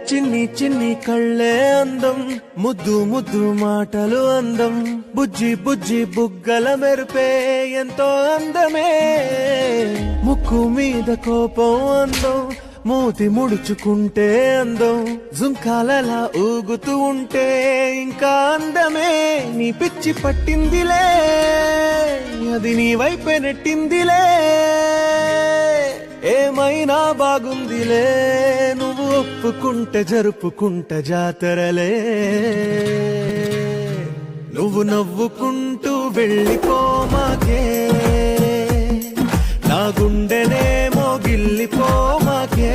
చిన్ని చిన్ని కళ్ళే అందం, ముద్దు ముద్దు మాటలు అందం, బుజ్జి బుజ్జి బుగ్గల మెరుపే ఎంతో అందమే. ముక్కు మీద కోపం అందం, మూతి ముడుచుకుంటే అందం, జుంకాలలా ఊగుతూ ఉంటే ఇంకా అందమే. నీ పిచ్చి పట్టిందిలే, అది నీ వైపే నెట్టిందిలే. ఏమైనా బాగుందిలే, నువ్వు ఒప్పుకుంటే జరుపుకుంటే జాతరలే. నువ్వు నవ్వుకుంటూ వెళ్ళిపోమాకే, నా గుండెనేమో గిల్లిపోమాకే.